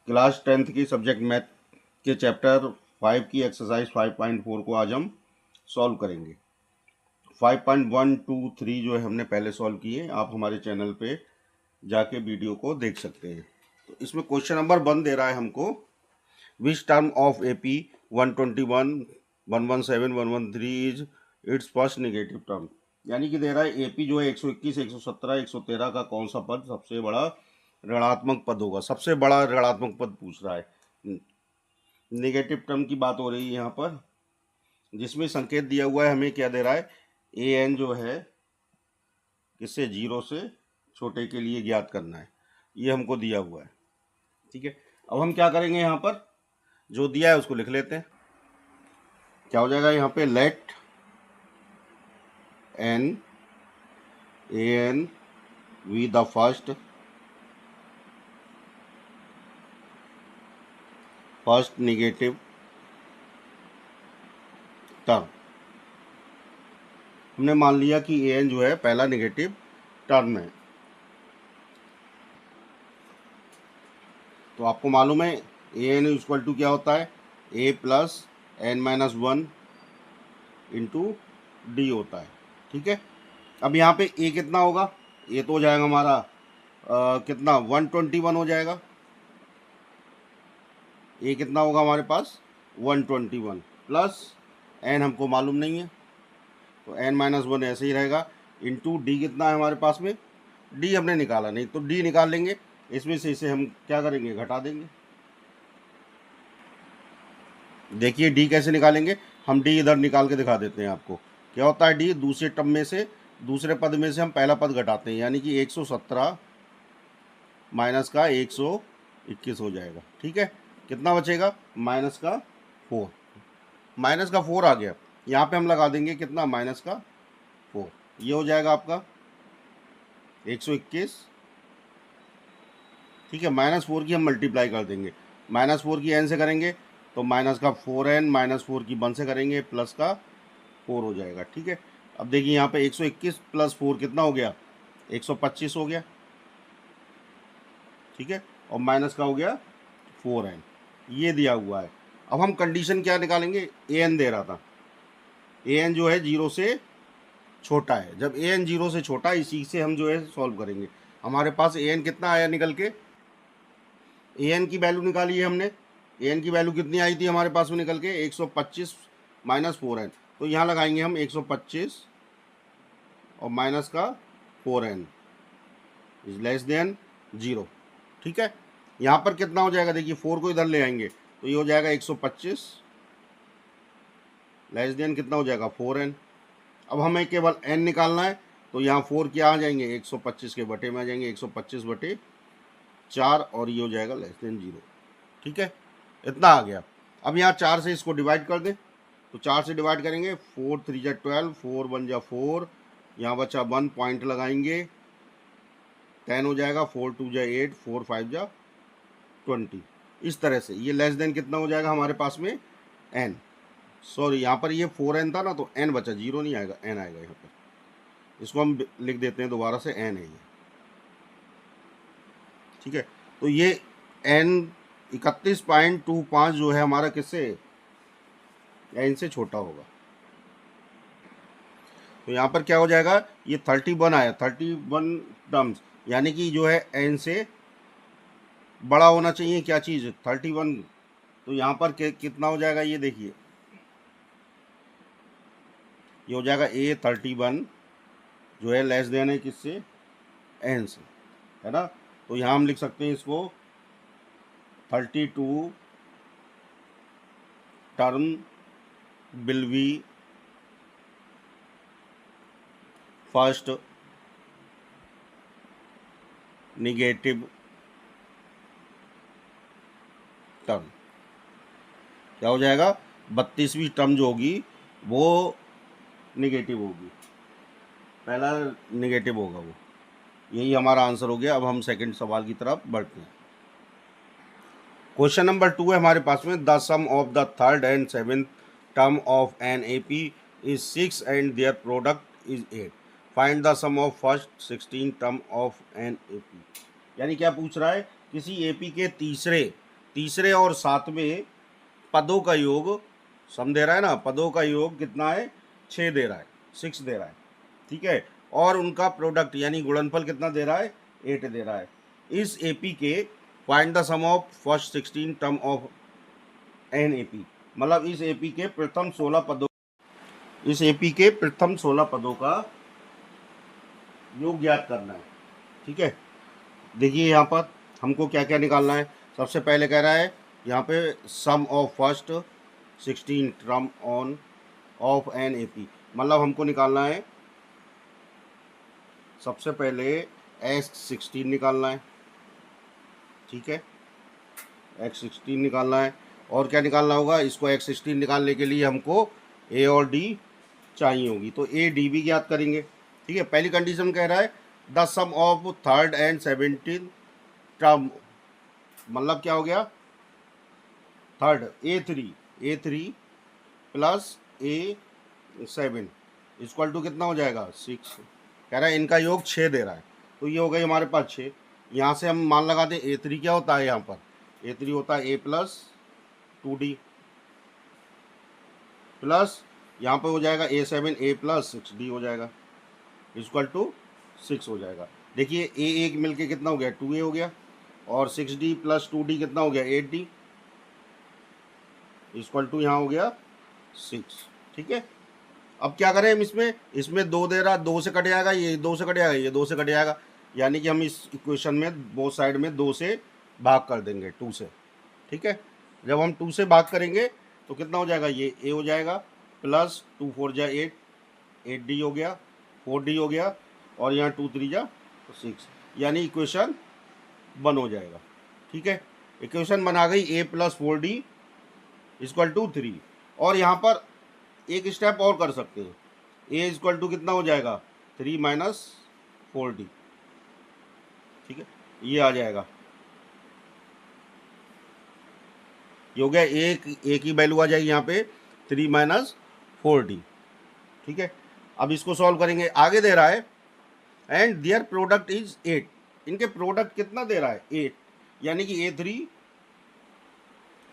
Class 10th की subject math के chapter 5 की एक्सरसाइज 5.4 को आज हम सॉल्व करेंगे। 5.1, 2, 3 जो है हमने पहले सॉल्व किए, आप हमारे चैनल पे जाके वीडियो को देख सकते हैं। तो इसमें क्वेश्चन नंबर 1 दे रहा है हमको, which term of AP 121, 117, 113 is it's first negative term. यानी कि दे रहा है AP जो है 121, 117, 113 का कौन सा पद सबसे बड़ा ऋणात्मक पद होगा। सबसे बड़ा ऋणात्मक पद पूछ रहा है। नेगेटिव टर्म की बात हो रही है यहाँ पर, जिसमें संकेत दिया हुआ है हमें क्या दे रहा है, AN जो है किससे 0 से छोटे के लिए ज्ञात करना है, ये हमको दिया हुआ है। ठीक है, अब हम क्या करेंगे, यहाँ पर जो दिया है उसको लिख लेते हैं। क्या हो जाएगा यहाँ पे, let AN be the first negative term. हमने मान लिया कि AN जो है पहला नेगेटिव टर्म है। तो आपको मालूम है AN इक्वल टू क्या होता है, A plus N-1 into D होता है। ठीक है, अब यहाँ पे A कितना होगा, ये तो हो जाएगा हमारा कितना 121 हो जाएगा। A कितना होगा हमारे पास 121 प्लस N हमको मालूम नहीं है, तो N-1 ऐसे ही रहेगा, इंटू D कितना है हमारे पास में, D हमने निकाला नहीं, तो D निकाल लेंगे, इसमें से इसे हम क्या करेंगे, घटा देंगे। देखिए D कैसे निकालेंगे, हम D इधर निकाल के दिखा देते हैं आपको। क्या होता है D, दूसरे टर्म में से, दूसरे पद में से हम पहला पद घटाते हैं, यानी कि 117 माइनस का 121 हो जाएगा। ठीक है, कितना बचेगा, माइनस का 4, माइनस का 4 आ गया। यहाँ पे हम लगा देंगे कितना, माइनस का 4, ये हो जाएगा आपका 121। ठीक है, -4 की हम मल्टीप्लाई कर देंगे, -4 की n से करेंगे तो माइनस का 4n, -4 की 1 से करेंगे प्लस का 4 हो जाएगा। ठीक है, अब देखिए यहाँ पे 121 प्लस 4 कितना हो गया, 125 हो गया। ठीक है, और माइनस का हो गया 4n, ये दिया हुआ है। अब हम कंडीशन क्या निकालेंगे, an दे रहा था, an जो है 0 से छोटा है। जब an 0 से छोटा है, इसी से हम जो है सॉल्व करेंगे। हमारे पास an कितना आया निकल के, an की वैल्यू निकाली है हमने, an की वैल्यू कितनी आई थी हमारे पास में निकल के, 125 माइनस 4n, तो यहाँ लगाएंगे हम 125 और माइनस का 4n इज लेस देन 0। ठीक है, यहाँ पर कितना हो जाएगा, देखिए 4 को इधर ले आएंगे तो ये हो जाएगा 125 लेस देन कितना हो जाएगा 4n। अब हमें केवल n निकालना है, तो यहाँ 4 क्या आ जाएंगे, 125 के बटे में आ जाएंगे, 125 बटे 4, और ये हो जाएगा लेस देन 0। ठीक है, इतना आ गया। अब यहाँ 4 से इसको डिवाइड कर दें, तो 4 से डिवाइड करेंगे, 4 3 जा 12, 4 1 जा 4, यहाँ बचा 1, पॉइंट लगाएंगे, 10 हो जाएगा, 4 2 जा 8, 4 5 जा 20। इस तरह से ये लेस देन कितना हो जाएगा हमारे पास में, n। सॉरी, यहाँ पर ये 4n था ना, तो n बचा, 0 नहीं आएगा, n आएगा यहाँ पर। इसको हम लिख देते हैं दोबारा से, n है ये। ठीक है, तो ये n 31.25 जो है हमारा किससे, n से छोटा होगा। तो यहाँ पर क्या हो जाएगा, ये 31 आया, 31 टर्म्स, यानी कि जो है n से बड़ा होना चाहिए क्या चीज़, 31। तो यहाँ पर कितना हो जाएगा, ये देखिए, ये हो जाएगा A31 जो है लेस देन है किससे, n से, है ना। तो यहाँ हम लिख सकते हैं इसको 32 term will be first negative term. क्या हो जाएगा, 32वीं टर्म जो होगी वो नेगेटिव होगी, पहला नेगेटिव होगा वो। यही हमारा आंसर हो गया। अब हम सेकंड सवाल की तरफ बढ़ते हैं। क्वेश्चन नंबर 2 है हमारे पास में, the sum of the third and seventh term of an AP is 6 and their product is 8, find the sum of first 16 term of an AP। यानी क्या पूछ रहा है, किसी AP के तीसरे तीसरे और सातवें पदों का योग सम दे रहा है ना, पदों का योग कितना है, 6 दे रहा है, 6 दे रहा है, ठीक है। और उनका प्रोडक्ट यानी गुणनफल कितना दे रहा है, 8 दे रहा है। इस एपी के find the sum of first 16 term of an AP, मतलब इस एपी के प्रथम 16 पदों, इस एपी के प्रथम 16 पदों का योग ज्ञात करना है, ठीक है। देखिए यहाँ पर हमको क्या क्या निकालना है। सबसे पहले कह रहा है यहाँ पे sum of first 16 term on of an AP, मतलब हमको निकालना है सबसे पहले x16 निकालना है, ठीक है, x16 निकालना है। और क्या निकालना होगा, इसको x16 निकालने के लिए हमको a और d चाहिए होगी, तो a d भी ज्ञात करेंगे, ठीक है। पहली कंडीशन कह रहा है the sum of third and 17 term, मतलब क्या हो गया, third a3 plus a7 equal to कितना हो जाएगा, 6। कह रहा है इनका योग 6 दे रहा है, तो ये हो गई हमारे पास 6। यहाँ से हम मान लगा दें a3 क्या होता है, यहाँ पर a3 होता है a प्लस 2d प्लस यहाँ पर हो जाएगा a7 a प्लस 6d हो जाएगा इक्वल टू 6 हो जाएगा। देखिए a एक मिलके कितना हो गया, 2a हो गया, और 6d प्लस 2d कितना हो गया, 8d इक्वल टू यहाँ हो गया 6, ठीक है। अब क्या करें हम इसमें 2 दे रहा, 2 से कट जाएगा, ये 2 से कट जाएगा, ये 2 से कट जाएगा, यानी कि हम इस इक्वेशन में बोथ साइड में 2 से भाग कर देंगे, 2 से, ठीक है। जब हम 2 से भाग करेंगे तो कितना हो जाएगा, ये a हो जाएगा प्लस 2 4 जा 8, 8d हो गया, 4d हो गया, और यहाँ 2 3 जा 6, यानी इक्वेशन 1 हो जाएगा, ठीक है। इक्वेशन बना गई a plus 4d equal to 3। और यहाँ पर एक स्टेप और कर सकते हैं, a इक्वल टू कितना हो जाएगा, 3 माइनस 4d, ठीक है, ये आ जाएगा, ये हो गया एक ही वैल्यू आ जाएगी यहाँ पे 3 माइनस 4d, ठीक है। अब इसको सॉल्व करेंगे, आगे दे रहा है एंड देयर प्रोडक्ट इज 8, इनके प्रोडक्ट कितना दे रहा है, 8, यानी कि a3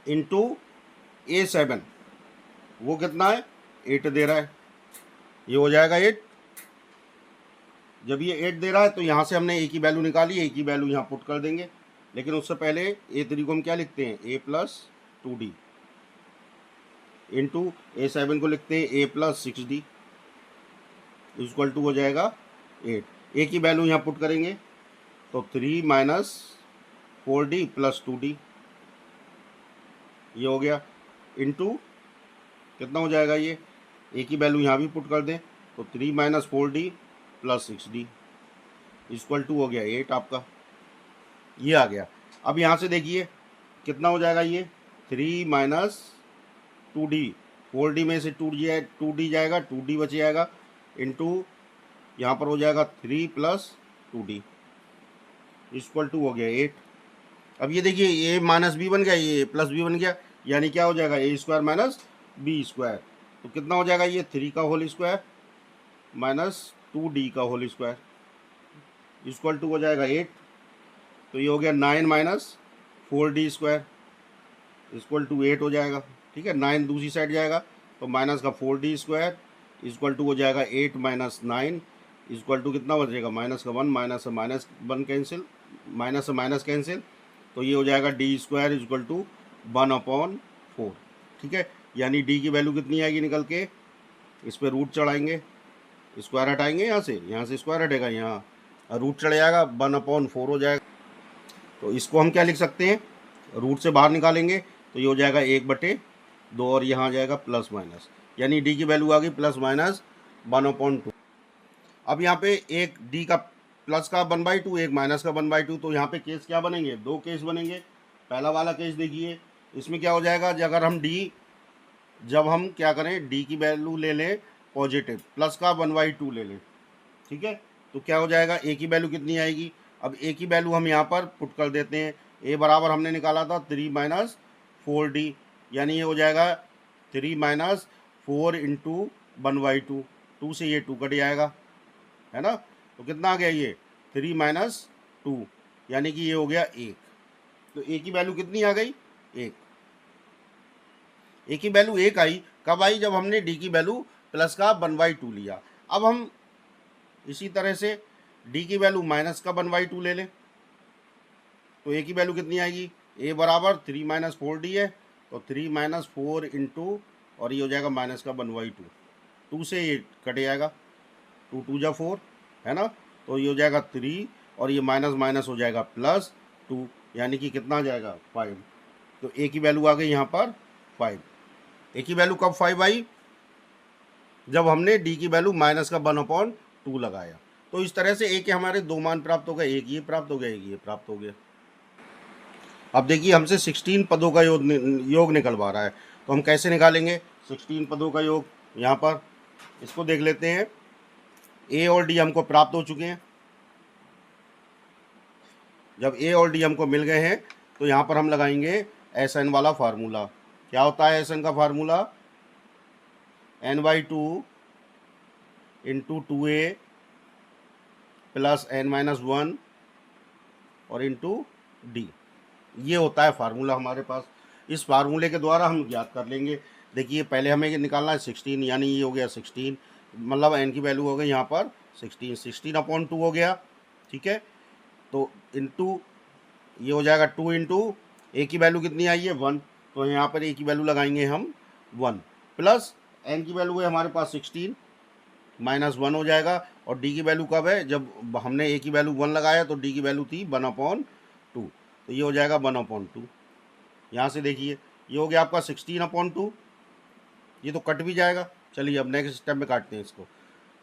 इंटू a7 वो कितना है, 8 दे रहा है, ये हो जाएगा 8। जब ये 8 दे रहा है तो यहाँ से हमने a की वैल्यू निकाली, a की वैल्यू यहाँ पुट कर देंगे, लेकिन उससे पहले a3 को हम क्या लिखते हैं, a plus 2d into a7 को लिखते हैं a plus 6d equal to हो जाएगा 8। a की वैल्यू यहाँ पुट करेंगे तो 3 माइनस 4d प्लस 2d ये हो गया, इंटू कितना हो जाएगा, ये a की वैल्यू यहाँ भी पुट कर दें तो 3 minus 4d plus 6d equal to हो गया 8 आपका, ये आ गया। अब यहाँ से देखिए कितना हो जाएगा, ये 3 माइनस 2d, 4d में से 2d जाएगा, 2d बच जाएगा, इंटू यहाँ पर हो जाएगा 3 प्लस 2d इक्वल टू हो गया 8। अब ये देखिए ये माइनस बी बन गया, ये प्लस बी बन गया, यानी क्या हो जाएगा, a square minus b square, तो कितना हो जाएगा, ये 3 का होल स्क्वायर माइनस 2d का होल स्क्वायर इक्वल टू हो जाएगा 8। तो ये हो गया 9 minus 4d square equal to 8 हो जाएगा, ठीक है। 9 दूसरी साइड जाएगा तो माइनस का 4d स्क्वायर इक्वल टू हो जाएगा 8 माइनस 9 इक्वल टू कितना बचेगा, माइनस का 1, माइनस से माइनस 1 कैंसिल, माइनस से माइनस कैंसिल, तो ये हो जाएगा d स्क्वायर इक्वल टू 1/4, ठीक है। यानी d की वैल्यू कितनी आएगी निकल के, इस पर रूट चढ़ाएंगे, स्क्वायर हटाएंगे, यहाँ से स्क्वायर हटेगा, यहाँ रूट चढ़ जाएगा, 1/4 हो जाएगा। तो इसको हम क्या लिख सकते हैं, रूट से बाहर निकालेंगे तो ये हो जाएगा 1/2, और यहाँ आ जाएगा प्लस माइनस, यानी d की वैल्यू आ गई प्लस माइनस 1/2। अब यहाँ पे एक d का प्लस का 1/2, एक माइनस का 1/2, तो यहाँ पे केस क्या बनेंगे, 2 केस बनेंगे। पहला वाला केस देखिए, इसमें क्या हो जाएगा, अगर हम जब हम क्या करें d की वैल्यू ले लें पॉजिटिव, प्लस का 1/2 ले लें, ठीक है, तो क्या हो जाएगा, a की वैल्यू कितनी आएगी। अब a की वैल्यू हम यहाँ पर पुट कर देते हैं, a बराबर हमने निकाला था 3 माइनस 4d, यानी ये हो जाएगा 3 माइनस 4 इंटू 1/2, 2 से ये 2 कट जाएगा, है ना। तो कितना आ गया, ये 3 माइनस 2, यानी कि ये हो गया 1, तो ए की वैल्यू कितनी आ गई, 1। ए की वैल्यू 1 आई, कब आई, जब हमने डी की वैल्यू प्लस का 1/2 लिया। अब हम इसी तरह से डी की वैल्यू माइनस का 1/2 ले लें, तो ए की वैल्यू कितनी आएगी, ए बराबर 3 - 4d है, तो 3 - 4 इंटू, और ये हो जाएगा माइनस का 1/2, 2 से ये कट जाएगा, 2 2 जा 4 है ना, तो ये हो जाएगा 3, और ये माइनस माइनस हो जाएगा +2, यानी कि कितना आ जाएगा, 5। तो ए की वैल्यू आ गई यहाँ पर 5। ए की वैल्यू कब 5 आई, जब हमने डी की वैल्यू माइनस का 1/2 लगाया। तो इस तरह से ए के हमारे दो मान प्राप्त हो गए, एक ये प्राप्त हो गया, एक ये प्राप्त हो गया। अब देखिए हमसे 16 पदों का योग निकलवा रहा है, तो हम कैसे निकालेंगे 16 पदों का योग। यहाँ पर इसको देख लेते हैं, ए और डी हमको प्राप्त हो चुके हैं। जब ए और डी हमको मिल गए हैं, तो यहाँ पर हम लगाएंगे एस एन वाला फार्मूला। क्या होता है एस एन का formula, n/2 into 2a plus n-1 और इंटू डी, ये होता है फार्मूला हमारे पास। इस फार्मूले के द्वारा हम ज्ञात कर लेंगे। देखिए पहले हमें निकालना है 16, यानी ये हो गया 16, मतलब n की वैल्यू हो गई यहाँ पर 16, 16/2 हो गया, ठीक है। तो इंटू ये हो जाएगा 2 इंटू ए की वैल्यू कितनी आई है 1, तो यहाँ पर ए की वैल्यू लगाएंगे हम 1, प्लस n की वैल्यू है हमारे पास 16 -1 हो जाएगा, और d की वैल्यू कब है, जब हमने a की वैल्यू 1 लगाया तो d की वैल्यू थी 1/2, तो ये हो जाएगा 1/2। यहाँ से देखिए ये हो गया आपका 16/2, ये तो कट भी जाएगा। चलिए अब नेक्स्ट स्टेप में काटते हैं इसको,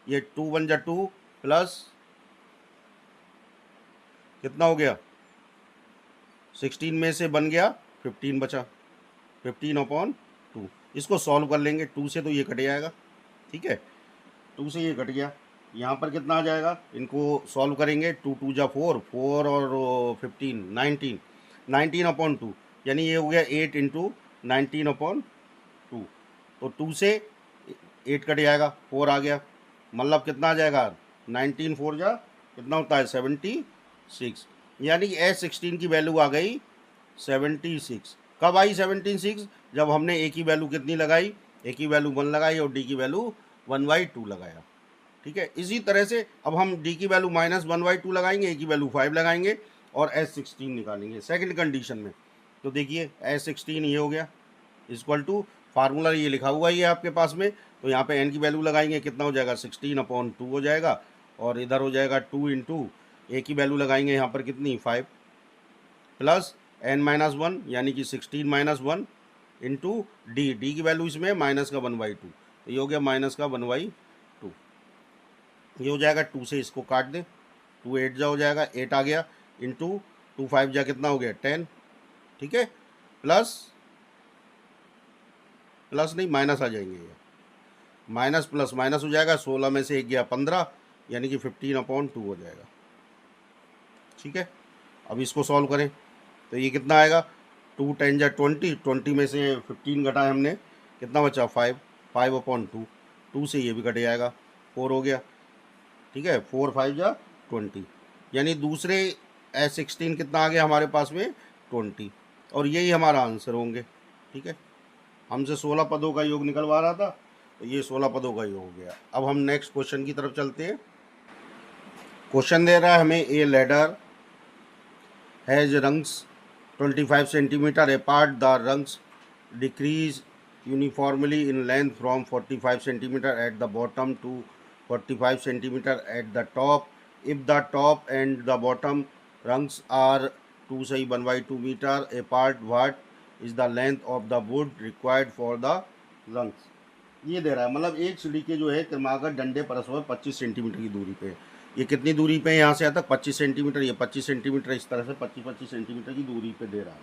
ये 2 1 जा 2 प्लस कितना हो गया, 16 में से बन गया 15 बचा, 15/2। इसको सॉल्व कर लेंगे, 2 से तो ये कट जाएगा, ठीक है, 2 से ये कट गया। यहाँ पर कितना आ जाएगा, इनको सॉल्व करेंगे, 2 2 जा 4, 4 और 15 19, 19/2, यानी ये हो गया 8 इंटू 19/2। तो 2 से 8 कट जाएगा, 4 आ गया, मतलब कितना आ जाएगा, 19 4 जा कितना होता है 76, यानी कि S16 की वैल्यू आ गई 76। कब आई 76, जब हमने ए की वैल्यू कितनी लगाई, ए की वैल्यू 1 लगाई और डी की वैल्यू 1/2 लगाया, ठीक है। इसी तरह से अब हम डी की वैल्यू -1/2 लगाएंगे, ए की वैल्यू 5 लगाएंगे और S16 निकालेंगे सेकंड कंडीशन में। तो देखिए S16 ये हो गया, इक्वल टू फार्मूला ये लिखा हुआ ही है आपके पास में, तो यहाँ पे n की वैल्यू लगाएंगे, कितना हो जाएगा 16/2 हो जाएगा, और इधर हो जाएगा 2 इंटू ए की वैल्यू लगाएंगे यहाँ पर कितनी 5 प्लस n-1 यानी कि 16 - 1 इंटू डी, डी की वैल्यू इसमें माइनस का 1/2, तो ये हो गया माइनस का 1/2। ये हो जाएगा 2 से इसको काट दें, 2 8 जा हो जाएगा, 8 आ गया, इंटू 2 5 जा कितना हो गया 10, ठीक है, प्लस प्लस नहीं माइनस आ जाएंगे, ये माइनस प्लस माइनस हो जाएगा, 16 में से 1 गया 15, यानी कि 15/2 हो जाएगा, ठीक है। अब इसको सॉल्व करें तो ये कितना आएगा, 2 10 जा 20, 20 में से 15 घटा है हमने, कितना बचा 5, 5/2, 2 से ये भी कट जाएगा, 4 हो गया, ठीक है, 4 5 जा 20, यानी दूसरे S16 कितना आ गया हमारे पास में 20, और यही हमारा आंसर होंगे, ठीक है। हमसे 16 पदों का योग निकलवा रहा था, तो ये 16 पदों का योग हो गया। अब हम नेक्स्ट क्वेश्चन की तरफ चलते हैं। क्वेश्चन दे रहा है हमें, a ladder has rungs 25 centimetre apart, the rungs decrease uniformly in length from 45 centimeter at the bottom to 45 centimeter at the top. If the top and the bottom rungs are 1/2 meter apart, what is the length of the wood required for the rungs? ये दे रहा है, मतलब एक सीढ़ी के जो है क्रमागत डंडे परस्पर 25 सेंटीमीटर की दूरी पे, ये कितनी दूरी पे है यहाँ से यहाँ तक 25 सेंटीमीटर, ये 25 सेंटीमीटर, इस तरह से 25 सेंटीमीटर की दूरी पे दे रहा है।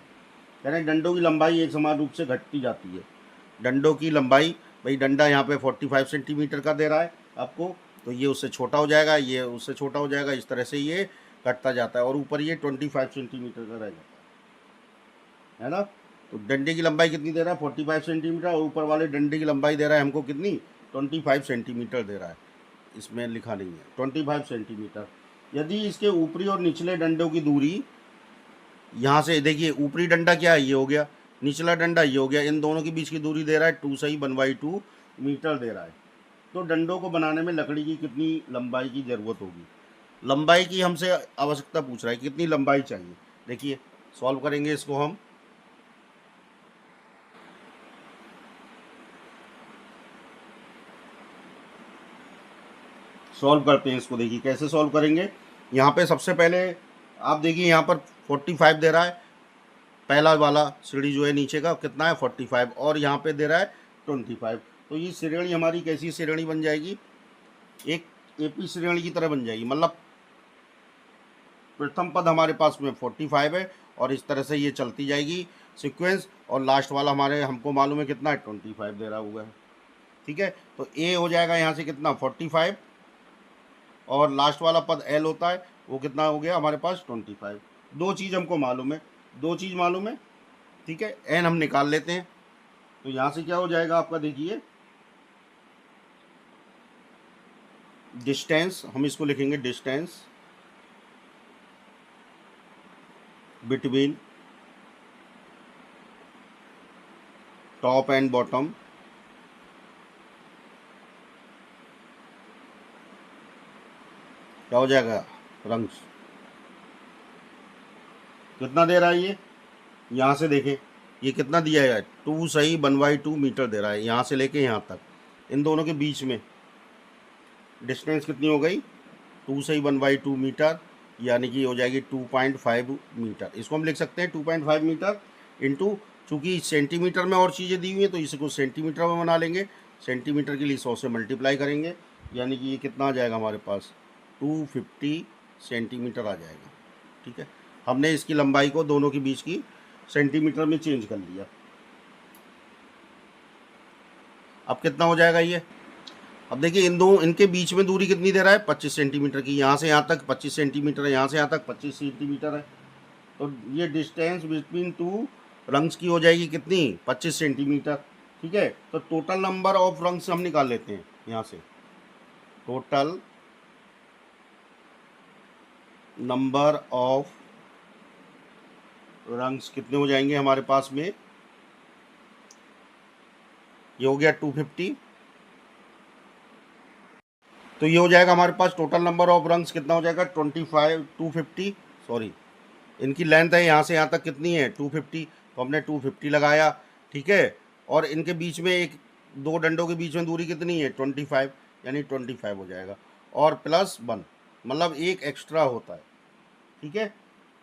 यानी डंडों की लंबाई एक समान रूप से घटती जाती है। डंडों की लंबाई, भाई डंडा यहाँ पे 45 सेंटीमीटर का दे रहा है आपको, तो ये उससे छोटा हो जाएगा, ये उससे छोटा हो जाएगा, इस तरह से ये कटता जाता है, और ऊपर ये 25 सेंटीमीटर का रह जाता है ना। तो डंडे की लंबाई कितनी दे रहा है 45 सेंटीमीटर, और ऊपर वाले डंडे की लंबाई दे रहा है हमको कितनी 25 सेंटीमीटर दे रहा है, इसमें लिखा नहीं है 25 सेंटीमीटर। यदि इसके ऊपरी और निचले डंडों की दूरी यहाँ से देखिए ऊपरी डंडा क्या है, ये हो गया, निचला डंडा ये हो गया, इन दोनों के बीच की दूरी दे रहा है 2 सही 1/2 मीटर दे रहा है। तो डंडों को बनाने में लकड़ी की कितनी लंबाई की ज़रूरत होगी, लंबाई की हमसे आवश्यकता पूछ रहा है, कितनी लंबाई चाहिए। देखिए सॉल्व करेंगे इसको हम। सॉल्व करते हैं इसको, देखिए कैसे सॉल्व करेंगे। यहाँ पे सबसे पहले आप देखिए यहाँ पर 45 दे रहा है, पहला वाला सीढ़ी जो है नीचे का कितना है 45, और यहाँ पे दे रहा है 25। तो ये श्रेणी हमारी कैसी श्रेणी बन जाएगी, एक एपी श्रेणी की तरह बन जाएगी। मतलब प्रथम पद हमारे पास में 45 है और इस तरह से ये चलती जाएगी सीक्वेंस, और लास्ट वाला हमारे हमको मालूम है कितना है 25 दे रहा हुआ है। ठीक है, तो ए हो जाएगा यहाँ से कितना 45, और लास्ट वाला पद एल होता है, वो कितना हो गया हमारे पास 25। दो चीज़ हमको मालूम है, दो चीज़ मालूम है। ठीक है, एन हम निकाल लेते हैं। तो यहाँ से क्या हो जाएगा आपका, देखिए डिस्टेंस, हम इसको लिखेंगे distance between top and bottom क्या हो जाएगा, रंग्स। कितना दे रहा है ये, यहाँ से देखें ये कितना दिया है 2 सही 1/2 मीटर दे रहा है, यहाँ से लेके यहाँ तक, इन दोनों के बीच में डिस्टेंस कितनी हो गई 2 सही 1/2 मीटर, यानी कि हो जाएगी 2.5 मीटर। इसको हम लिख सकते हैं 2.5 मीटर इंटू, चूँकि सेंटीमीटर में और चीज़ें दी हुई हैं तो इसको सेंटीमीटर में बना लेंगे। सेंटीमीटर के लिए 100 से मल्टीप्लाई करेंगे, यानी कि ये कितना आ जाएगा हमारे पास 250 सेंटीमीटर आ जाएगा। ठीक है, हमने इसकी लंबाई को दोनों के बीच की सेंटीमीटर में चेंज कर लिया। अब कितना हो जाएगा ये, अब देखिए इन दो इनके बीच में दूरी कितनी दे रहा है 25 सेंटीमीटर की, यहाँ से यहाँ तक 25 सेंटीमीटर है, यहाँ से यहाँ तक 25 सेंटीमीटर है। तो ये डिस्टेंस बिटवीन टू रंग्स की हो जाएगी कितनी 25 सेंटीमीटर। ठीक है, तो टोटल नंबर ऑफ रंग्स हम निकाल लेते हैं यहाँ से, टोटल नंबर ऑफ रंग्स कितने हो जाएंगे हमारे पास में, ये हो गया 250। तो ये हो जाएगा हमारे पास टोटल नंबर ऑफ रंग्स कितना हो जाएगा 250 सॉरी, इनकी लेंथ है यहाँ से यहाँ तक कितनी है 250, तो हमने 250 लगाया। ठीक है, और इनके बीच में एक दो डंडों के बीच में दूरी कितनी है 25, यानी 25 हो जाएगा, और +1 मतलब एक एक्स्ट्रा होता है। ठीक है,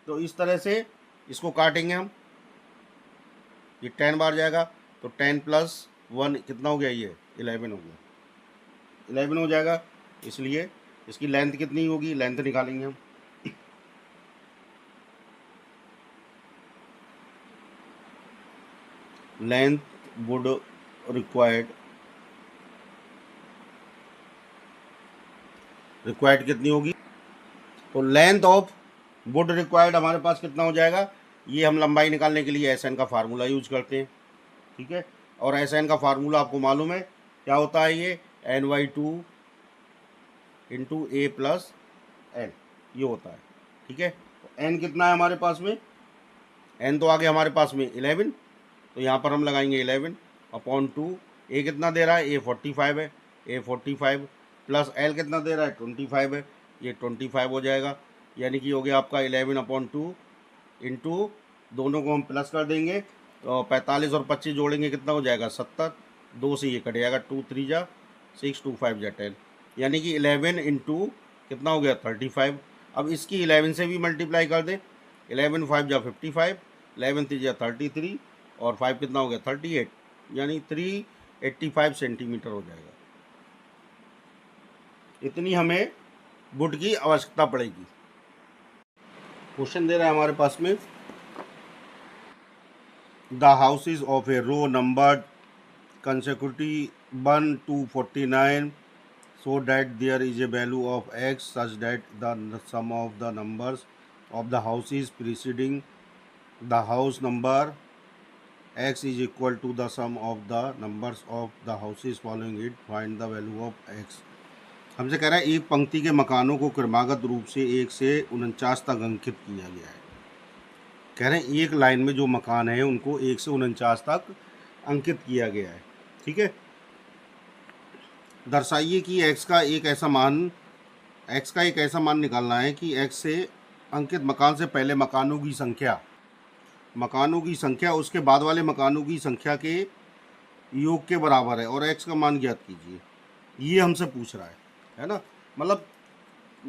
तो इस तरह से इसको काटेंगे हम, ये 10 बार जाएगा, तो 10 + 1 कितना हो गया, ये 11 हो गया, 11 हो जाएगा। इसलिए इसकी लेंथ कितनी होगी, लेंथ निकालेंगे हम, लेंथ वुड रिक्वायर्ड कितनी होगी, तो लेंथ ऑफ वुड रिक्वायर्ड हमारे पास कितना हो जाएगा, ये हम लंबाई निकालने के लिए SN का फार्मूला यूज करते हैं। ठीक है, और SN का फार्मूला आपको मालूम है क्या होता है, ये N/2 × A + N ये होता है। ठीक है, तो N कितना है हमारे पास में, N तो आगे हमारे पास में 11, तो यहाँ पर हम लगाएंगे 11/2। A कितना दे रहा है, A 45 है, A 45 + L कितना दे रहा है 25 है, ये 25 हो जाएगा, यानी कि हो गया आपका 11/2 इंटू, दोनों को हम प्लस कर देंगे, तो 45 और 25 जोड़ेंगे कितना हो जाएगा 70, 2 से ये कट जाएगा 2 3 जा 6 2 5 जा 10, यानी कि 11 इंटू कितना हो गया 35। अब इसकी 11 से भी मल्टीप्लाई कर दें, 11 5 जा 55, 11 3 जा 33, और 5 कितना हो गया 38, यानी 385 सेंटीमीटर हो जाएगा। इतनी हमें वुड की आवश्यकता पड़ेगी। क्वेश्चन दे रहा है हमारे पास में, the houses of a row numbered consecutive 1 to 49 so that there is a value of x such that the sum of the numbers of the houses preceding the house number x is equal to the sum of the numbers of the houses following it, find the value of x। हमसे कह रहा है एक पंक्ति के मकानों को क्रमागत रूप से 1 से 49 तक अंकित किया गया है। कह रहे हैं एक लाइन में जो मकान है उनको 1 से 49 तक अंकित किया गया है। ठीक है, दर्शाइए कि x का एक ऐसा मान निकालना है कि x से अंकित मकान से पहले मकानों की संख्या उसके बाद वाले मकानों की संख्या के योग के बराबर है और x का मान ज्ञात कीजिए। ये हमसे पूछ रहा है ना। मतलब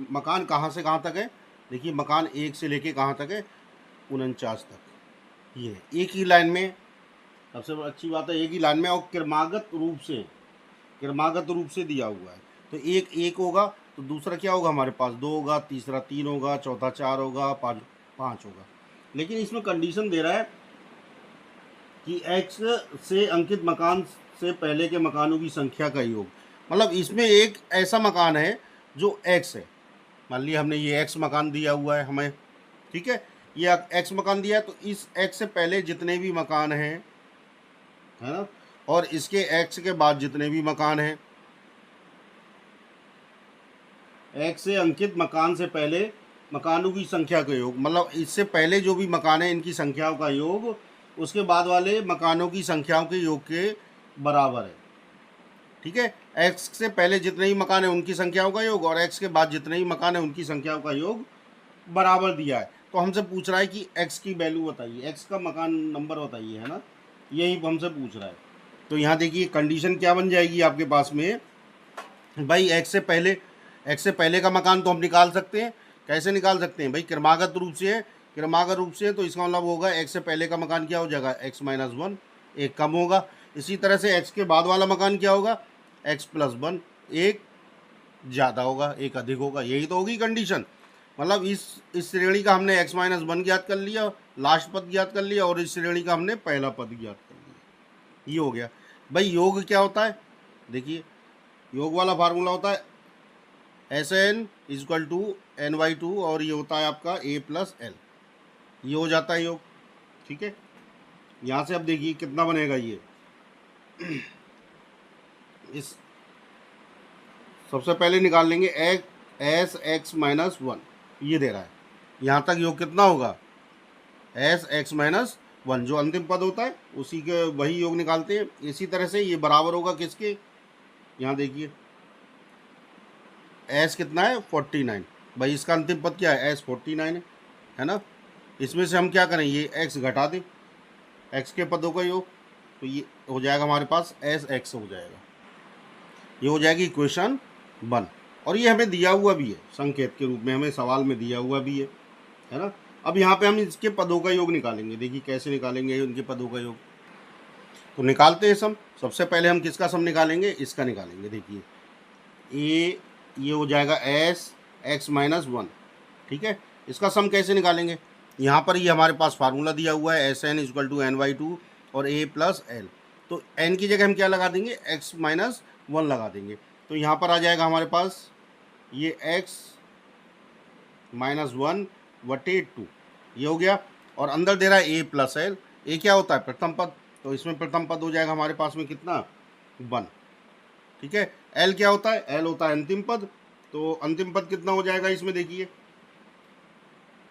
मकान कहाँ से कहाँ तक है, देखिए मकान 1 से लेके कहाँ तक है, 49 तक। ये एक ही लाइन में, सबसे अच्छी बात है एक ही लाइन में और क्रमागत रूप से दिया हुआ है। तो एक होगा तो दूसरा क्या होगा, हमारे पास 2 होगा, तीसरा 3 होगा, चौथा 4 होगा, 5 होगा। लेकिन इसमें कंडीशन दे रहा है कि x से अंकित मकान से पहले के मकानों की संख्या का योग। मतलब इसमें एक ऐसा मकान है जो x है। मान लिया हमने ये x मकान दिया हुआ है हमें, ठीक है, ये x मकान दिया है, तो इस x से पहले जितने भी मकान हैं, है ना, और इसके x के बाद जितने भी मकान हैं, x से अंकित मकान से पहले मकानों की संख्या का योग, मतलब इससे पहले जो भी मकान है इनकी संख्याओं का योग उसके बाद वाले मकानों की संख्याओं के योग के बराबर है। ठीक है, x से पहले जितने ही मकान है उनकी संख्याओं का योग और x के बाद जितने ही मकान है उनकी संख्याओं का योग बराबर दिया है। तो हमसे पूछ रहा है कि x की वैल्यू बताइए, x का मकान नंबर बताइए, है ना, यही हमसे पूछ रहा है। तो यहाँ देखिए कंडीशन क्या बन जाएगी आपके पास में, भाई x से पहले का मकान तो हम निकाल सकते हैं। कैसे निकाल सकते हैं भाई, क्रमागत रूप से है, तो इसका मतलब होगा x से पहले का मकान क्या हो जाएगा, x माइनस 1, एक कम होगा। इसी तरह से x के बाद वाला मकान क्या होगा, x प्लस 1, एक ज़्यादा होगा, एक अधिक होगा। यही तो होगी कंडीशन। मतलब इस श्रेणी का हमने x माइनस 1 ज्ञात कर लिया, लास्ट पद ज्ञात कर लिया, और इस श्रेणी का हमने पहला पद ज्ञात कर लिया। ये हो गया। भाई योग क्या होता है, देखिए योग वाला फार्मूला होता है SN इजक्वल टू NY2 और ये होता है आपका A प्लस L, ये हो जाता है योग। ठीक है, यहाँ से अब देखिए कितना बनेगा ये इस सबसे पहले निकाल लेंगे एस एक्स माइनस 1, ये दे रहा है। यहाँ तक योग कितना होगा, एस एक्स माइनस 1, जो अंतिम पद होता है उसी के वही योग निकालते हैं। इसी तरह से ये बराबर होगा किसके, यहाँ देखिए एस कितना है 49, भाई इसका अंतिम पद क्या है, एस 49 है ना। इसमें से हम क्या करें, ये एक्स घटा दें, एक्स के पदों का योग, तो ये हो जाएगा हमारे पास एस एक्स हो जाएगा। ये हो जाएगी इक्वेशन 1, और ये हमें दिया हुआ भी है संकेत के रूप में, हमें सवाल में दिया हुआ भी है ना। अब यहाँ पे हम इसके पदों का योग निकालेंगे। देखिए कैसे निकालेंगे उनके पदों का योग, तो निकालते हैं सम। सबसे पहले हम किसका सम निकालेंगे, इसका निकालेंगे। देखिए ये हो जाएगा एस एक्स माइनस 1, ठीक है। इसका सम कैसे निकालेंगे, यहाँ पर ये हमारे पास फार्मूला दिया हुआ है SN इक्वल टू NY2 और A प्लस L। तो n की जगह हम क्या लगा देंगे, x माइनस 1 लगा देंगे। तो यहाँ पर आ जाएगा हमारे पास ये x माइनस 1 बटे 2, ये हो गया। और अंदर दे रहा है A प्लस L, A क्या होता है प्रथम पद, तो इसमें प्रथम पद हो जाएगा हमारे पास में कितना 1, ठीक है। L क्या होता है, L होता है अंतिम पद, तो अंतिम पद कितना हो जाएगा इसमें, देखिए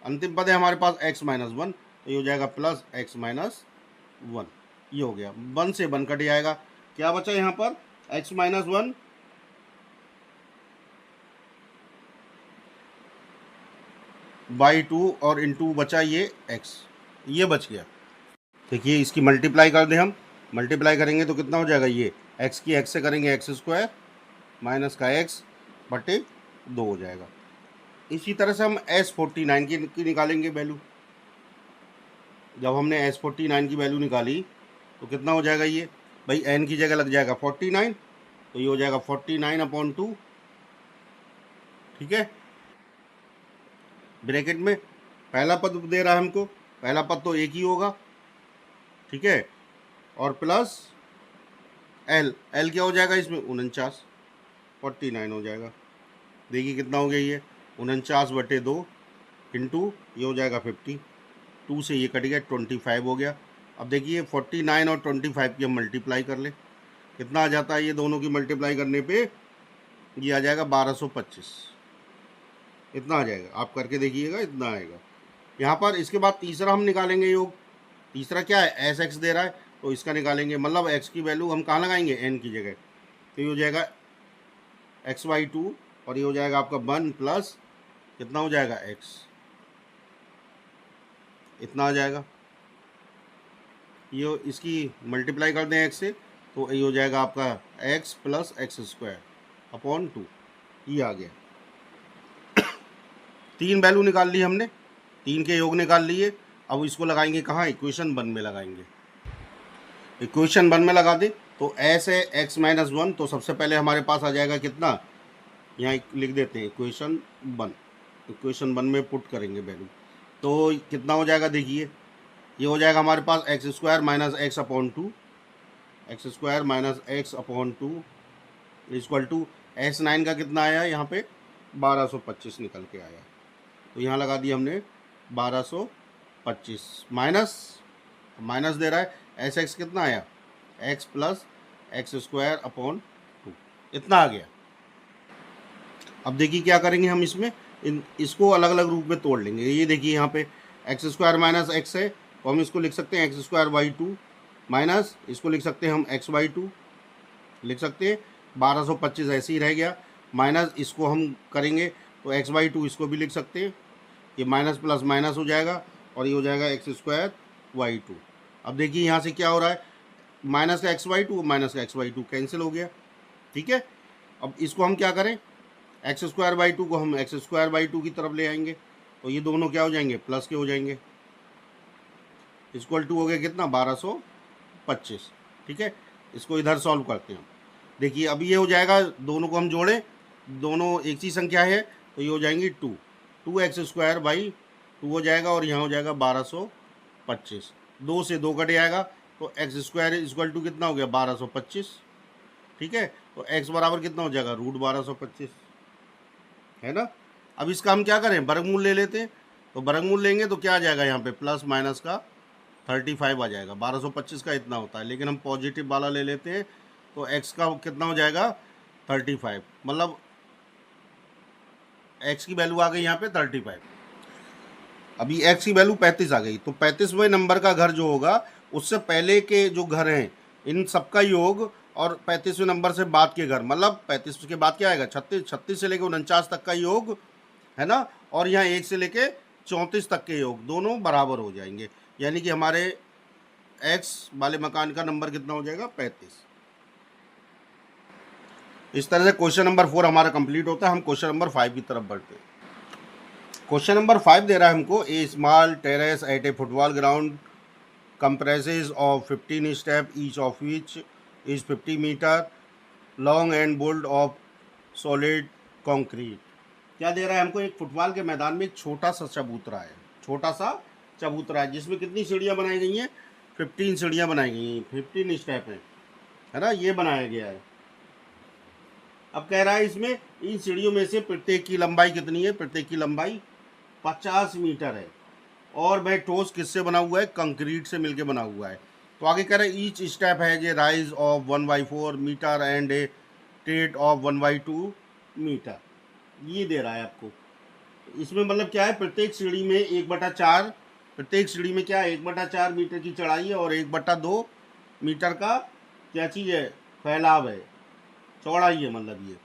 अंतिम पद है हमारे पास x माइनस 1, तो ये हो जाएगा प्लस x माइनस 1, ये हो गया। 1 से 1 कट जाएगा, क्या बचा यहाँ पर x माइनस 1 बाई 2 और इनटू बचा ये x, ये बच गया। देखिए इसकी मल्टीप्लाई कर दें हम, मल्टीप्लाई करेंगे तो कितना हो जाएगा, ये x की x से करेंगे x स्क्वायर माइनस का x बटे 2 हो जाएगा। इसी तरह से हम S49 की निकालेंगे वैल्यू। जब हमने S49 की वैल्यू निकाली तो कितना हो जाएगा ये, भाई n की जगह लग जाएगा 49, तो ये हो जाएगा 49/2, ठीक है। ब्रैकेट में पहला पद दे रहा है हमको, पहला पद तो एक ही होगा, ठीक है, और प्लस L क्या हो जाएगा इसमें 49, 49 हो जाएगा। देखिए कितना हो गया ये 49/2 इंटू ये हो जाएगा 50, 2 से ये कट गया 25 हो गया। अब देखिए 49 और 25 की हम मल्टीप्लाई कर ले, कितना आ जाता है, ये दोनों की मल्टीप्लाई करने पे ये आ जाएगा 1225, इतना आ जाएगा। आप करके देखिएगा इतना आएगा, यहाँ पर इसके बाद तीसरा हम निकालेंगे योग। तीसरा क्या है, एस एक्स दे रहा है तो इसका निकालेंगे, मतलब एक्स की वैल्यू हम कहाँ लगाएंगे, एन की जगह। तो ये हो जाएगा एक्स बाई टू और ये हो जाएगा आपका 1 प्लस कितना हो जाएगा एक्स, इतना आ जाएगा। ये इसकी मल्टीप्लाई कर दें एक्स से तो ये हो जाएगा आपका x plus x square upon 2, ये आ गया। 3 वैल्यू निकाल ली हमने, 3 के योग निकाल लिए। अब इसको लगाएंगे कहाँ, इक्वेशन 1 में लगाएंगे। इक्वेशन 1 में लगा दे तो एस है एक्स माइनस 1, तो सबसे पहले हमारे पास आ जाएगा कितना, यहाँ लिख देते हैं इक्वेशन 1। इक्वेशन 1 में पुट करेंगे वैल्यू तो कितना हो जाएगा, देखिए ये हो जाएगा हमारे पास x square minus x upon 2, x square minus x upon 2 equal to S 9 का कितना आया यहाँ पे 1225 निकल के आया। तो यहाँ लगा दिया हमने 1225 माइनस माइनस दे रहा है एस एक्स कितना आया, x plus x square upon 2, इतना आ गया। अब देखिए क्या करेंगे हम इसमें, इसको अलग अलग रूप में तोड़ लेंगे। ये देखिए यहाँ पे एक्स स्क्वायर माइनस एक्स है तो हम इसको लिख सकते हैं एक्स स्क्वायर बाई 2 माइनस इसको लिख सकते हैं हम एक्स बाई 2 लिख सकते हैं, 1225 ऐसे ही रह गया। माइनस इसको हम करेंगे तो एक्स बाई 2 इसको भी लिख सकते हैं, ये माइनस प्लस माइनस हो जाएगा और ये हो जाएगा एक्स स्क्वायर वाई 2। अब देखिए यहाँ से क्या हो रहा है, माइनस का एक्स वाई 2 माइनस का एक्स वाई 2 कैंसिल हो गया, ठीक है। अब इसको हम क्या करें, एक्स स्क्वायर बाई 2 को हम एक्स स्क्वायर बाई 2 की तरफ ले आएंगे तो ये दोनों क्या हो जाएंगे, प्लस के हो जाएंगे। इक्वल टू हो गया कितना 1225, ठीक है। इसको इधर सॉल्व करते हैं। देखिए अब ये हो जाएगा, दोनों को हम जोड़ें, दोनों एक ही संख्या है तो ये हो जाएंगी 2 एक्स स्क्वायर बाई 2 हो जाएगा और यहाँ हो जाएगा 1225, 2 से 2 कट जाएगा तो एक्स स्क्वायर इक्वल टू कितना हो गया 1225, ठीक है। तो एक्स बराबर कितना हो जाएगा रूट 1225, है ना। अब इसका हम क्या करें, वर्गमूल ले लेते हैं। तो वर्गमूल लेंगे तो क्या आ जाएगा यहाँ पे प्लस माइनस का 35 आ जाएगा, 1225 का इतना होता है, लेकिन हम पॉजिटिव वाला ले लेते हैं तो x का कितना हो जाएगा 35, मतलब x की वैल्यू आ गई यहाँ पे 35। अभी x की वैल्यू 35 आ गई तो 35वें नंबर का घर जो होगा उससे पहले के जो घर हैं इन सबका योग और 35वें नंबर से बाद के घर, मतलब 35 के बाद क्या आएगा 36 से लेकर 49 तक का योग, है ना। और यहाँ 1 से लेके 34 तक के योग दोनों बराबर हो जाएंगे, यानी कि हमारे x वाले मकान का नंबर कितना हो जाएगा 35। इस तरह से क्वेश्चन नंबर 4 हमारा कंप्लीट होता है। हम क्वेश्चन नंबर 5 की तरफ बढ़ते हैं। क्वेश्चन नंबर 5 दे रहा है हमको, a small terrace at a football ground comprises of 15 step, each of which is 50 metre long and built of solid concrete। क्या दे रहा है हमको, एक फुटबॉल के मैदान में एक छोटा सा चबूतरा है, छोटा सा चबूतरा है जिसमें कितनी सीढ़ियाँ बनाई गई हैं, 15 सीढ़ियाँ बनाई गई हैं, 15 स्टेप है ना, ये बनाया गया है। अब कह रहा है इसमें इन सीढ़ियों में से प्रत्येक की लंबाई कितनी है, प्रत्येक की लंबाई 50 मीटर है और वह ठोस किससे बना हुआ है, कंक्रीट से मिलके बना हुआ है। तो आगे कह रहे हैं ईच स्टेप है जे rise of 1/4 metre and a टेट ऑफ 1/2 मीटर, ये दे रहा है आपको। इसमें मतलब क्या है, प्रत्येक सीढ़ी में 1/4, प्रत्येक सीढ़ी में क्या है 1/4 मीटर की चढ़ाई है और 1/2 मीटर का क्या चीज़ है, फैलाव है, चौड़ाई है, मतलब ये।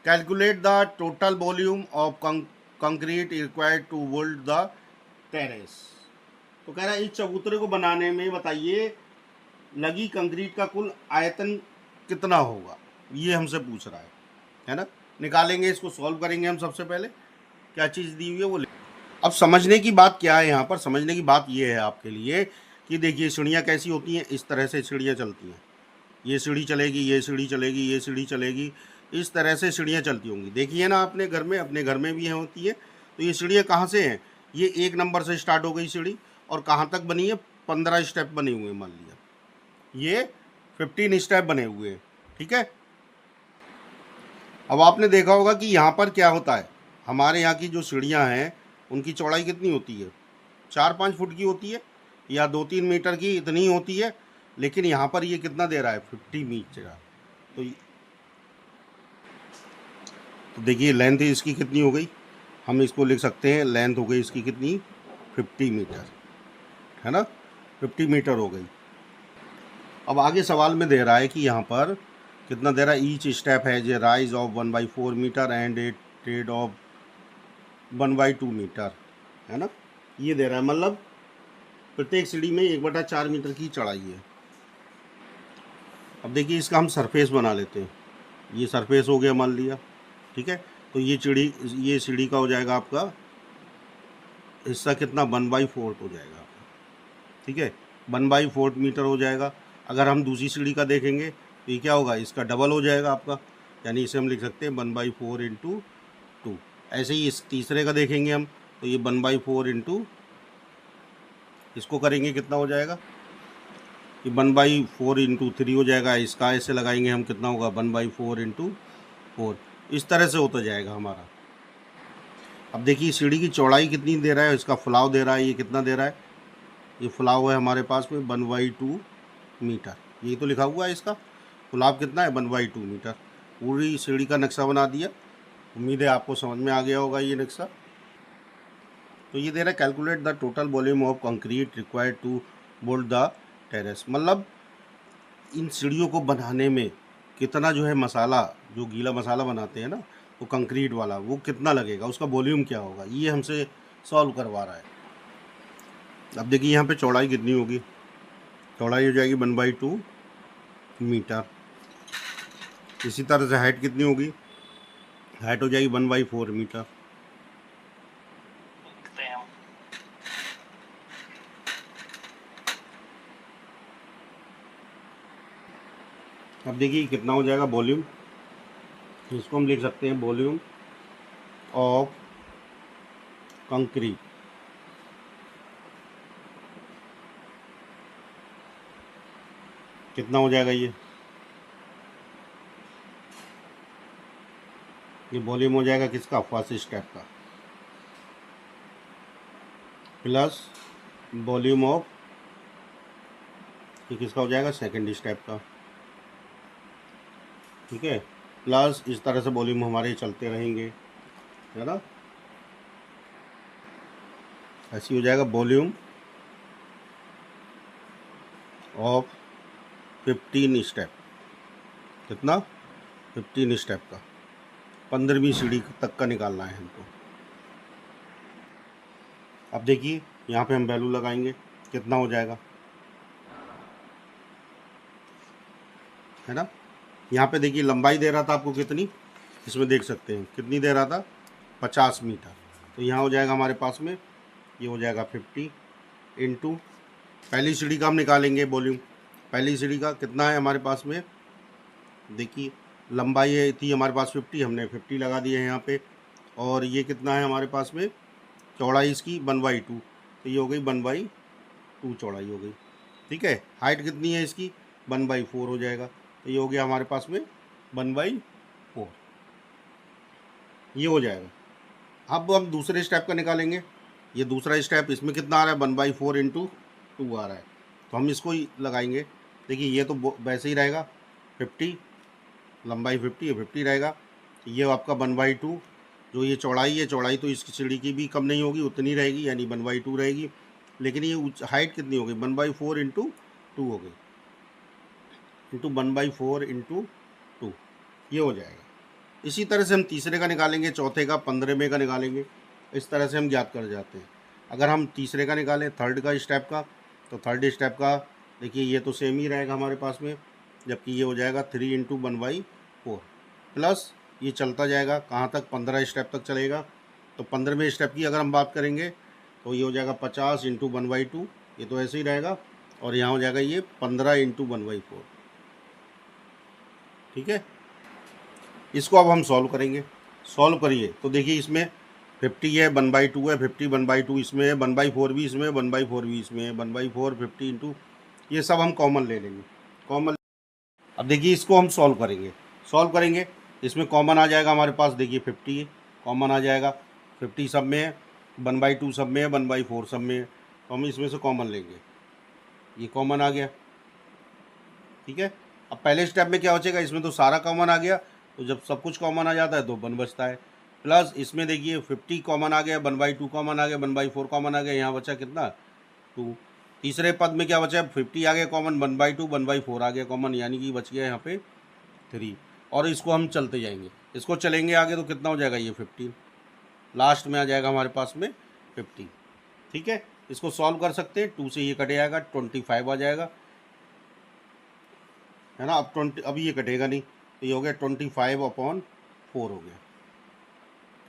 Calculate the total volume of concrete required to build the terrace. तो कह रहा है इस चबूतरे को बनाने में बताइए लगी कंक्रीट का कुल आयतन कितना होगा, ये हमसे पूछ रहा है ना। निकालेंगे, इसको सॉल्व करेंगे हम। सबसे पहले क्या चीज़ दी हुई है वो अब समझने की बात क्या है, यहाँ पर समझने की बात ये है आपके लिए कि देखिए सीढ़ियाँ कैसी होती हैं, इस तरह से सीढ़ियाँ चलती हैं, ये सीढ़ी चलेगी, ये सीढ़ी चलेगी, ये सीढ़ी चलेगी, इस तरह से सीढ़ियाँ चलती होंगी। देखिए ना अपने घर में, अपने घर में भी होती है। तो ये सीढ़ियाँ कहाँ से हैं, ये 1 नंबर से स्टार्ट हो गई सीढ़ी और कहाँ तक बनी है, 15 स्टेप बने हुए हैं, मान लिया ये 15 स्टेप बने हुए हैं, ठीक है। अब आपने देखा होगा कि यहाँ पर क्या होता है, हमारे यहाँ की जो सीढ़ियाँ हैं उनकी चौड़ाई कितनी होती है, 4-5 फुट की होती है या 2-3 मीटर की, इतनी होती है। लेकिन यहाँ पर ये कितना दे रहा है 50 मीटर। तो देखिए लेंथ इसकी कितनी हो गई, हम इसको लिख सकते हैं लेंथ हो गई इसकी कितनी 50 मीटर, है ना, 50 मीटर हो गई। अब आगे सवाल में दे रहा है कि यहाँ पर कितना दे रहा है, ईच स्टेप है जे rise of 1/4 metre and a tread of 1/2 metre, है ना, ये दे रहा है, मतलब प्रत्येक सीढ़ी में 1/4 मीटर की चढ़ाई है। अब देखिए इसका हम सरफेस बना लेते हैं, ये सरफेस हो गया मान लिया, ठीक है। तो ये सीढ़ी का हो जाएगा आपका हिस्सा कितना, 1/4 हो जाएगा आपका, ठीक है, 1/4 मीटर हो जाएगा। अगर हम दूसरी सीढ़ी का देखेंगे तो ये क्या होगा, इसका डबल हो जाएगा आपका, यानी इसे हम लिख सकते हैं 1/4 इंटू 2। ऐसे ही इस तीसरे का देखेंगे हम तो ये 1/4 इंटू, इसको करेंगे कितना हो जाएगा, ये 1/4 इंटू 3 हो जाएगा। इसका ऐसे लगाएंगे हम कितना होगा, 1/4 इंटू 4। इस तरह से होता जाएगा हमारा। अब देखिए सीढ़ी की चौड़ाई कितनी दे रहा है, इसका फुलाव दे रहा है, ये कितना दे रहा है, ये फुलाव है हमारे पास में 1/2 मीटर, यही तो लिखा हुआ है, इसका फुलाव कितना है 1/2 मीटर। पूरी सीढ़ी का नक्शा बना दिया, उम्मीद है आपको समझ में आ गया होगा ये नक्शा। तो ये दे रहा है calculate the total volume of concrete required to build the terrace, मतलब इन सीढ़ियों को बनाने में कितना जो है मसाला, जो गीला मसाला बनाते हैं ना वो कंक्रीट वाला, वो कितना लगेगा, उसका वॉल्यूम क्या होगा, ये हमसे सॉल्व करवा रहा है। अब देखिए यहाँ पे चौड़ाई कितनी होगी, चौड़ाई हो जाएगी 1/2 मीटर। इसी तरह से हाइट कितनी होगी, हाइट हो जाएगी 1/4 मीटर। अब देखिए कितना हो जाएगा वॉल्यूम, इसको हम लिख सकते हैं वॉल्यूम ऑफ कंक्रीट, कितना हो जाएगा, ये वॉल्यूम हो जाएगा किसका, फर्स्ट स्टेप का, प्लस वॉल्यूम ऑफ, ये किसका हो जाएगा, सेकंड स्टेप का, ठीक है, प्लस इस तरह से वॉल्यूम हमारे चलते रहेंगे, है ना, ऐसी हो जाएगा वॉल्यूम ऑफ 15 स्टेप, कितना, 15 स्टेप का, 15वीं सीढ़ी तक का निकालना है हमको। अब देखिए यहाँ पे हम वैल्यू लगाएंगे, कितना हो जाएगा, है ना, यहाँ पे देखिए लंबाई दे रहा था आपको कितनी, इसमें देख सकते हैं कितनी दे रहा था, 50 मीटर। तो यहाँ हो जाएगा हमारे पास में, ये हो जाएगा 50 इंटू, पहली सीढ़ी का हम निकालेंगे वॉल्यूम, पहली सीढ़ी का कितना है हमारे पास में, देखिए लंबाई है थी हमारे पास 50, हमने 50 लगा दिए हैं यहाँ पे, और ये कितना है हमारे पास में, चौड़ाई इसकी 1/2, तो ये हो गई 1/2 चौड़ाई हो गई, ठीक है। हाइट कितनी है इसकी, 1/4 हो जाएगा, तो ये हो गया हमारे पास में 1/4, ये हो जाएगा। अब हम दूसरे स्टेप का निकालेंगे, ये दूसरा स्टेप, इसमें कितना आ रहा है, 1/4 इंटू 2 आ रहा है, तो हम इसको ही लगाएंगे। देखिए ये तो वैसे ही रहेगा 50, लंबाई 50 है, 50 रहेगा, ये आपका 1/2, जो ये चौड़ाई है, चौड़ाई तो इसकी सीढ़ी की भी कम नहीं होगी, उतनी रहेगी, यानी 1/2 रहेगी, लेकिन ये हाइट कितनी हो गई, 1/4 इंटू 2 हो गई, इंटू 1/4 इंटू 2, ये हो जाएगा। इसी तरह से हम तीसरे का निकालेंगे, चौथे का, 15वें का निकालेंगे, इस तरह से हम ज्ञात कर जाते हैं। अगर हम तीसरे का निकालें, थर्ड का स्टेप का, तो थर्ड स्टेप का देखिए ये तो सेम ही रहेगा हमारे पास में, जबकि ये हो जाएगा 3 इंटू 1/4, प्लस ये चलता जाएगा कहाँ तक, 15 स्टेप तक चलेगा। तो 15वें स्टेप की अगर हम बात करेंगे तो ये हो जाएगा 50 इंटू 1/2, ये तो ऐसे ही रहेगा, और यहाँ हो जाएगा ये 15 इंटू 1/4, ठीक है। इसको अब हम सॉल्व करेंगे, सॉल्व करिए तो देखिए इसमें 50 है, 1/2 है, 50 1/2 इसमें है, 1/4 भी इसमें है, 1/4 भी इसमें है, 1/4 50 इंटू, ये सब हम कॉमन ले लेंगे, कॉमन। अब देखिए इसको हम सॉल्व करेंगे, सॉल्व करेंगे, इसमें कॉमन आ जाएगा हमारे पास, देखिए 50 कॉमन आ जाएगा, 50 सब में है, 1/2 सब में है, 1/4 सब में है, तो हम इसमें से कॉमन लेंगे, ये कॉमन आ गया, ठीक है। अब पहले स्टेप में क्या बचेगा, इसमें तो सारा कॉमन आ गया, तो जब सब कुछ कॉमन आ जाता है तो 1 बचता है, प्लस इसमें देखिए 50 कॉमन आ गया, 1/2 कॉमन आ गया, 1/4 कॉमन आ गया, यहाँ बचा कितना 2। तीसरे पद में क्या बचा, 50 आ गया कॉमन, 1/2 1/4 आ गया कॉमन, यानी कि बच गया यहाँ पे 3। और इसको हम चलते जाएंगे, इसको चलेंगे आगे तो कितना हो जाएगा ये 15, लास्ट में आ जाएगा हमारे पास में 50। ठीक है, इसको सॉल्व कर सकते हैं, 2 से ये कट जाएगा, 25 आ जाएगा, है ना। अब 20, अभी ये कटेगा नहीं, तो ये हो गया 25/4 हो गया,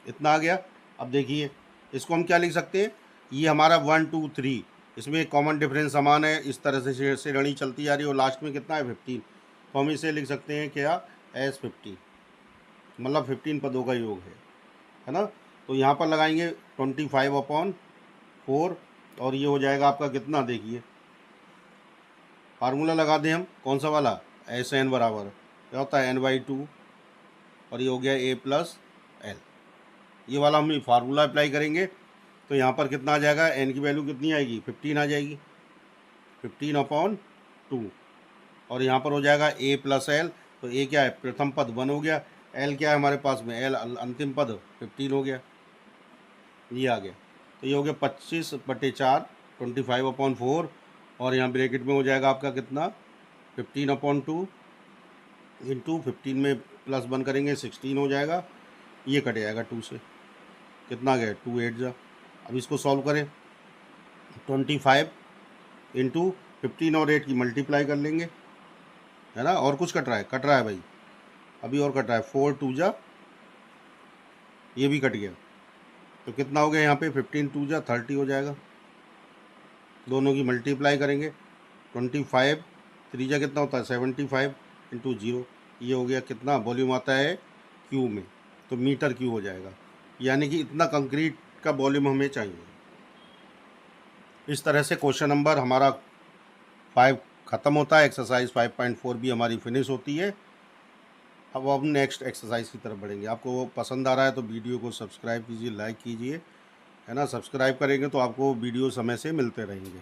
इतना आ गया। अब देखिए इसको हम क्या लिख सकते हैं, ये हमारा 1 2 3, इसमें कॉमन डिफरेंस समान है, इस तरह से श्रेणी चलती जा रही है, और लास्ट में कितना है 15, तो हम इसे लिख सकते हैं क्या एस 15, मतलब 15 पदों का योग है ना। तो यहाँ पर लगाएंगे 25/4, और ये हो जाएगा आपका कितना, देखिए फार्मूला लगा दें हम, कौन सा वाला, एस एन बराबर क्या होता है n/2, और ये हो गया a + l, ये वाला हम फार्मूला अप्लाई करेंगे, तो यहाँ पर कितना आ जाएगा, n की वैल्यू कितनी आएगी 15 आ जाएगी, 15/2, और यहाँ पर हो जाएगा a + l, तो a क्या है प्रथम पद 1 हो गया, l क्या है हमारे पास में, l अंतिम पद 15 हो गया, ये आ गया। तो ये हो गया 25/4, 25/4, और यहाँ ब्रैकेट में हो जाएगा आपका कितना 15/2 इंटू 15 में +1 करेंगे 16 हो जाएगा, ये कट जाएगा 2 से, कितना गया 2 8 जा। अब इसको सॉल्व करें, 25 इंटू 15 और 8 की मल्टीप्लाई कर लेंगे, है ना। और कुछ कट रहा है भाई, अभी और कट रहा है, 4 2 जा, ये भी कट गया, तो कितना हो गया यहाँ पे 15 2 जा 30 हो जाएगा, दोनों की मल्टीप्लाई करेंगे, 25 3 जा कितना होता है 75 इंटू 0, ये हो गया कितना, वॉल्यूम आता है क्यू में, तो मीटर क्यू हो जाएगा, यानी कि इतना कंक्रीट का वॉल्यूम हमें चाहिए। इस तरह से क्वेश्चन नंबर हमारा 5 ख़त्म होता है, एक्सरसाइज 5.4 भी हमारी फिनिश होती है। अब हम नेक्स्ट एक्सरसाइज की तरफ बढ़ेंगे। आपको वो पसंद आ रहा है तो वीडियो को सब्सक्राइब कीजिए, लाइक कीजिए, है ना। सब्सक्राइब करेंगे तो आपको वीडियो समय से मिलते रहेंगे।